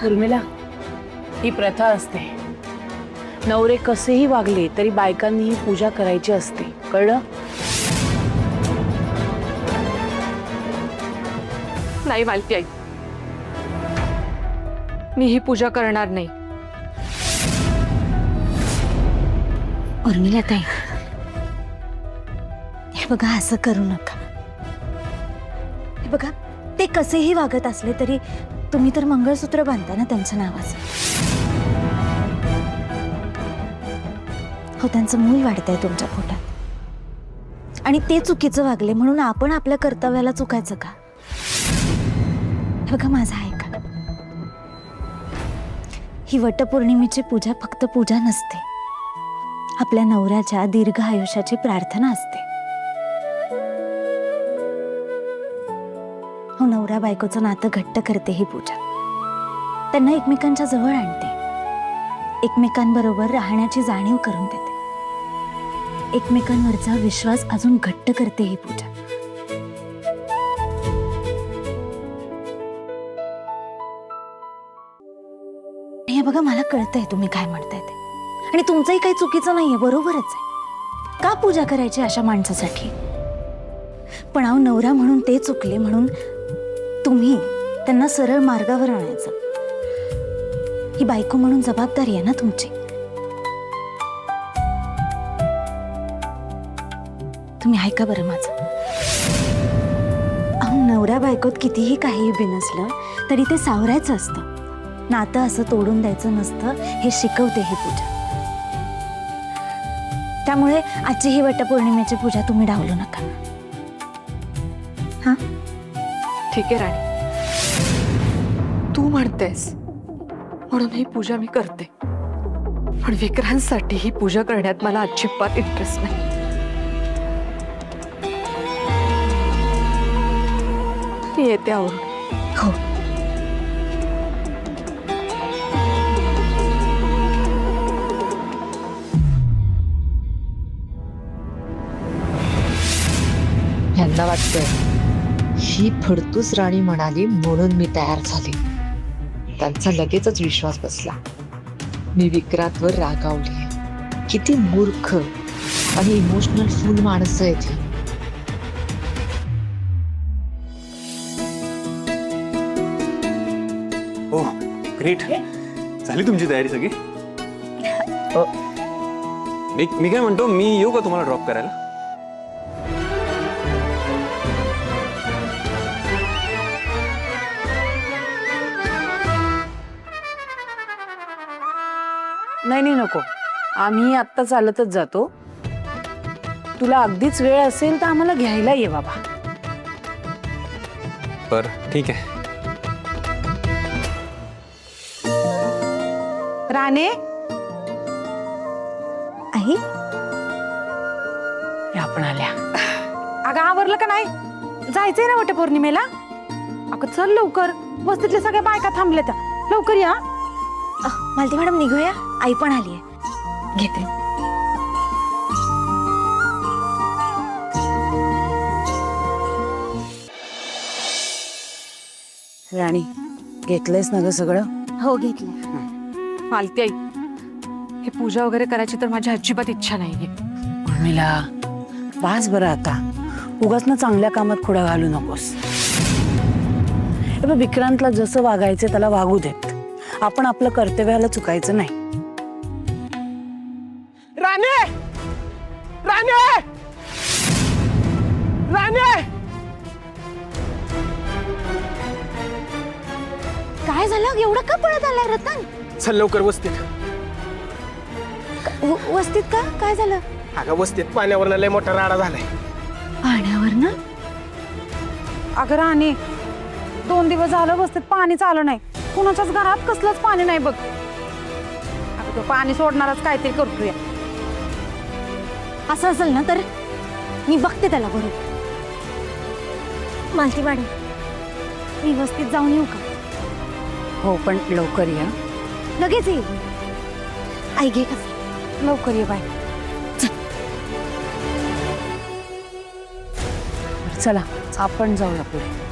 उर्मिला, ही प्रथा असते. नवरे कसेही वागले तरी बायकांनी ही पूजा करायची असते, कळलं? नाही मालती आई, मी ही पूजा करणार नाही. उर्मिला ताई, हे बघा, असं करू नका. हे बघा, ते कसेही वागत असले तरी तुम्ही तर मंगळसूत्र बांधता ना त्यांच्या नावाचं. हो, त्यांचं मूल वाढतंय तुमच्या पोटात आणि ते चुकीचं वागले म्हणून आपण आपल्या कर्तव्याला चुकायचं का? हे बघा, माझं ऐका. ही वटपौर्णिमेची पूजा फक्त पूजा नसते, आपल्या नवऱ्याच्या दीर्घ आयुष्याची प्रार्थना असते. हो, नवरा बायकोचं नातं घट्ट करते ही पूजा. त्यांना एकमेकांच्या जवळ आणते, एकमेकांबरोबर राहण्याची जाणीव करून देते, एकमेकांवरचा विश्वास अजून घट्ट करते ही पूजा. हे बघा, मला कळतंय तुम्ही काय म्हणताय ते, आणि तुमचंही काही चुकीचं नाहीये, बरोबरच आहे. का पूजा करायची अशा माणसासाठी? पण अहो, नवरा म्हणून ते चुकले म्हणून तुम्ही त्यांना सरळ मार्गावर आणायचं, ही बायको म्हणून जबाबदारी आहे ना तुमची. तुम्ही ऐका बरं माझं. अहो, नवऱ्या बायकोत कितीही काही बिनसलं तरी ते सावरायचं असतं, नातं असं तोडून द्यायचं नसतं, हे शिकवते ही पूजा. त्यामुळे आजची ही वटपौर्णिमेची पूजा तुम्ही डावलू नका. हा, ठीक आहे राणी, तू म्हणतेस म्हणून ही पूजा मी करते, पण विक्रांतसाठी ही पूजा करण्यात मला अजिबात इंटरेस्ट नाही. मी येते आवरून. हो. यांना वाटतंय ही फडतूस राणी म्हणाली म्हणून मी तयार झाले. त्यांचा लगेचच विश्वास बसला. मी विक्रांतवर रागावली. किती मूर्ख आणि इमोशनल फुल माणसं आहेत ही. हो, ग्रेट. झाली तुमची तयारी सगळी? मी काय म्हणतो, मी येऊ का तुम्हाला ड्रॉप करायला? नाही नाही, नको. आम्ही आत्ता चालतच जातो. तुला अगदीच वेळ असेल तर आम्हाला घ्यायला ये बाबा. बरं, ठीक आहे. राणे, आई, आपण आल्या. अगं आवरलं का नाही? जायचंय ना वटपौर्णिमेला? अगं चल लवकर, वस्तीतल्या सगळ्या बायका थांबल्या त्या, लवकर या. मालती मॅडम, निघूया, आई पण आलीये. घेते. राणी, घेतलंयस ना ग सगळं? हो, घेतलं. मालती आई, ही पूजा वगैरे करायची तर माझी अजिबात इच्छा नाहीये. उर्मिला, बास बरं आता. उगाच ना चांगल्या कामात खोडा घालू नकोस. विक्रांतला जसं वागायचं त्याला वागू देत. आपण आपलं कर्तव्याला चुकायचं नाही. राणे, राणे, राणे, काय झालं? एवढं का पळत आलाय रतन? चल लवकर वस्तीत. वस्तीत का? काय झालं? अगं वस्तीत पाण्यावर लय मोठा राडा झालाय. पाण्यावर ना? अगं राणी, 2 दिवस झालं वस्तीत पाणीच आलं नाही. कुणाच्याच घरात कसलंच पाणी नाही बघ. अगं तो पाणी सोडणारच काहीतरी करतोय. असं असेल ना तर मी बघते त्याला बरोबर. मालती मॅडम, मी वस्तीत जाऊन येऊ का? हो, पण लवकर या. लगेच येईल. आई घे कसं. लवकर ये बाई. चला, आपण जाऊया पुढे.